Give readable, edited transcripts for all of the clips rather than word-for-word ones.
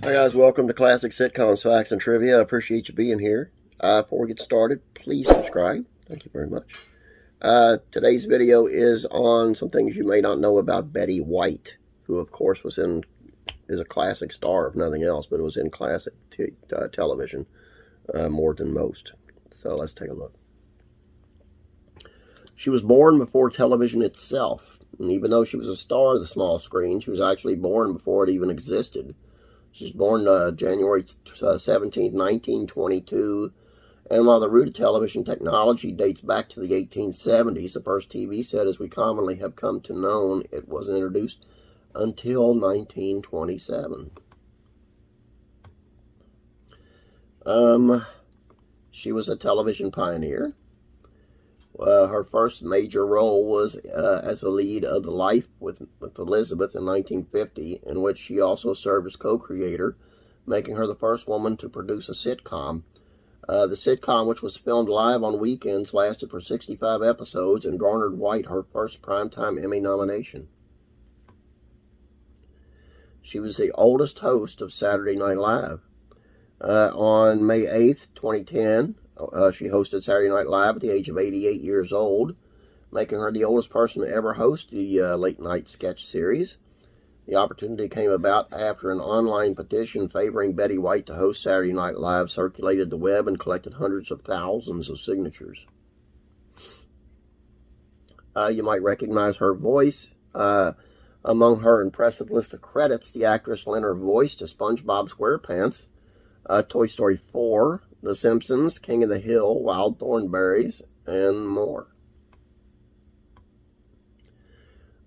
Hi guys, welcome to Classic Sitcoms, Facts, and Trivia. I appreciate you being here. Before we get started, please subscribe. Thank you very much. Today's video is on some things you may not know about Betty White, who of course is a classic star, if nothing else, but it was in classic television more than most. So let's take a look. She was born before television itself, and even though she was a star of the small screen, she was actually born before it even existed. She was born January 17th, 1922, and while the root of television technology dates back to the 1870s, the first TV set as we commonly have come to know it wasn't introduced until 1927. She was a television pioneer. Her first major role was as the lead of The Life with Elizabeth in 1950, in which she also served as co-creator, making her the first woman to produce a sitcom. The sitcom, which was filmed live on weekends, lasted for 65 episodes and garnered White her first Primetime Emmy nomination. She was the oldest host of Saturday Night Live. On May 8th, 2010, she hosted Saturday Night Live at the age of 88 years old, making her the oldest person to ever host the late-night sketch series. The opportunity came about after an online petition favoring Betty White to host Saturday Night Live circulated the web and collected hundreds of thousands of signatures. You might recognize her voice. Among her impressive list of credits, the actress lent her voice to SpongeBob SquarePants, Toy Story 4, The Simpsons, King of the Hill, Wild Thornberrys, and more.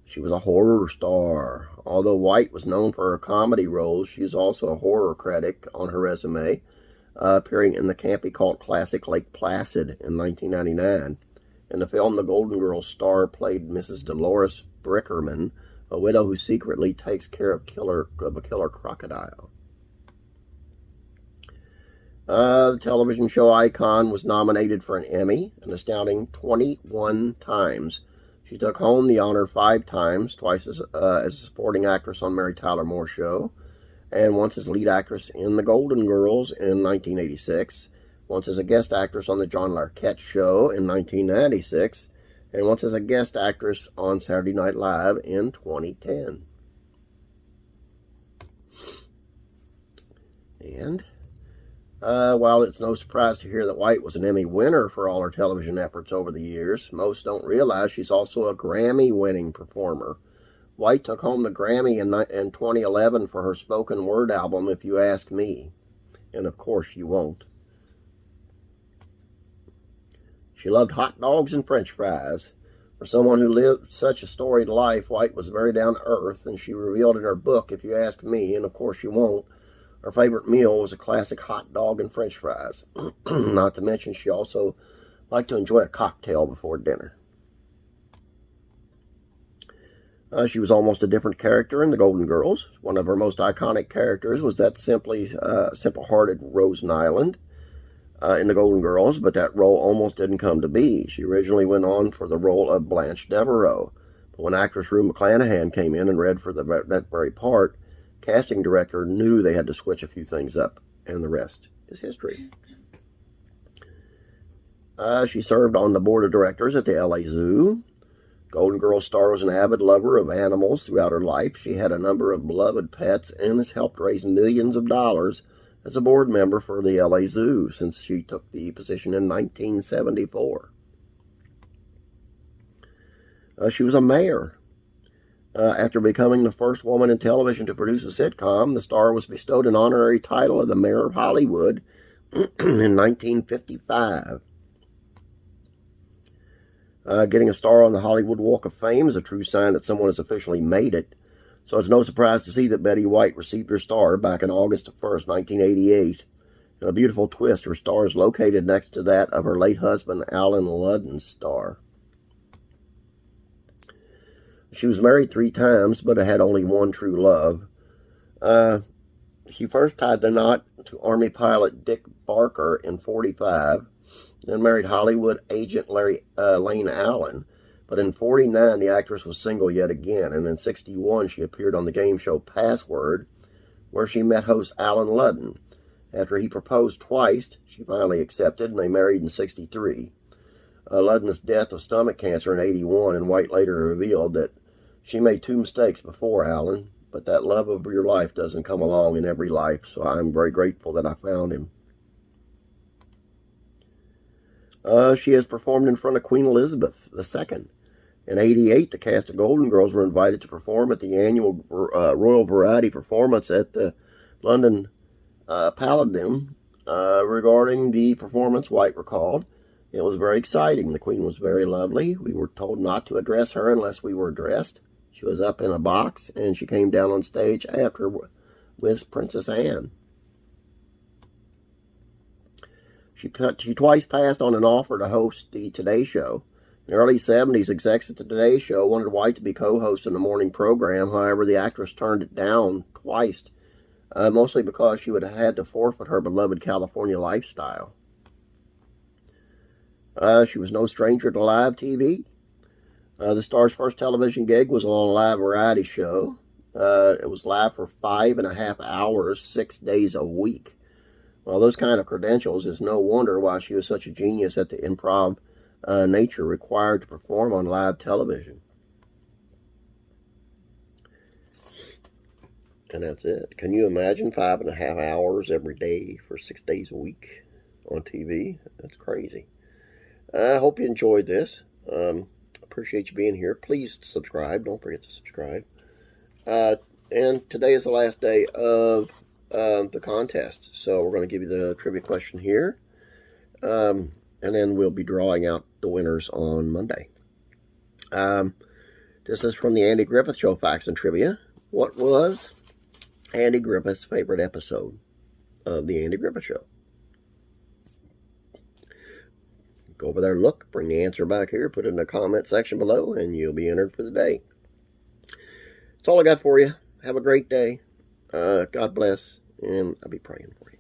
She was a horror star. Although White was known for her comedy roles, she is also a horror critic on her resume, appearing in the campy cult classic Lake Placid in 1999. In the film, the Golden Girls star played Mrs. Dolores Brickerman, a widow who secretly takes care of a killer crocodile. The television show icon was nominated for an Emmy, an astounding 21 times. She took home the honor 5 times, twice as a supporting actress on Mary Tyler Moore Show, and once as lead actress in The Golden Girls in 1986, once as a guest actress on The John Larroquette Show in 1996, and once as a guest actress on Saturday Night Live in 2010. And while it's no surprise to hear that White was an Emmy winner for all her television efforts over the years, most don't realize she's also a Grammy-winning performer. White took home the Grammy in 2011 for her spoken word album, If You Ask Me. And of course you won't. She loved hot dogs and French fries. For someone who lived such a storied life, White was very down to earth, and she revealed in her book, If You Ask Me, and of course you won't, her favorite meal was a classic hot dog and French fries. Not to mention she also liked to enjoy a cocktail before dinner. She was almost a different character in The Golden Girls. One of her most iconic characters was that simple-hearted Rose Nyland in The Golden Girls, but that role almost didn't come to be. She originally went on for the role of Blanche Devereaux, but when actress Rue McClanahan came in and read for that very part, casting director knew they had to switch a few things up, and the rest is history. She served on the board of directors at the LA Zoo. Golden Girls star was an avid lover of animals throughout her life. She had a number of beloved pets and has helped raise millions of dollars as a board member for the LA Zoo since she took the position in 1974. She was a mayor. After becoming the first woman in television to produce a sitcom, the star was bestowed an honorary title of the Mayor of Hollywood in 1955. Getting a star on the Hollywood Walk of Fame is a true sign that someone has officially made it, so it's no surprise to see that Betty White received her star back on August 1st, 1988. In a beautiful twist, her star is located next to that of her late husband, Alan Ludden's star. She was married 3 times, but had only one true love. She first tied the knot to Army pilot Dick Barker in 1945, then married Hollywood agent Lane Allen. But in 1949, the actress was single yet again, and in 1961, she appeared on the game show Password, where she met host Alan Ludden. After he proposed twice, she finally accepted, and they married in '63. Ludden's death of stomach cancer in '81, and White later revealed that she made 2 mistakes before Alan, but that love of your life doesn't come along in every life, so I'm very grateful that I found him. She has performed in front of Queen Elizabeth II. In '88, the cast of Golden Girls were invited to perform at the annual Royal Variety Performance at the London Palladium. Regarding the performance, White recalled, "It was very exciting. The Queen was very lovely. We were told not to address her unless we were addressed. She was up in a box, and she came down on stage after with Princess Anne." She twice passed on an offer to host the Today Show. In the early '70s, execs at the Today Show wanted White to be co-host in the morning program. However, the actress turned it down twice, mostly because she would have had to forfeit her beloved California lifestyle. She was no stranger to live TV. The star's first television gig was on a live variety show. It was live for 5.5 hours, 6 days a week. Well, those kind of credentials is no wonder why she was such a genius at the improv nature required to perform on live television. And that's it. Can you imagine 5.5 hours every day for 6 days a week on TV? That's crazy. I hope you enjoyed this. Appreciate you being here. Please subscribe. Don't forget to subscribe. And today is the last day of the contest. So we're going to give you the trivia question here. And then we'll be drawing out the winners on Monday. This is from the Andy Griffith Show Facts and Trivia. What was Andy Griffith's favorite episode of the Andy Griffith Show? Go over there, look, bring the answer back here, put it in the comment section below, and you'll be entered for the day. That's all I got for you. Have a great day. God bless, and I'll be praying for you.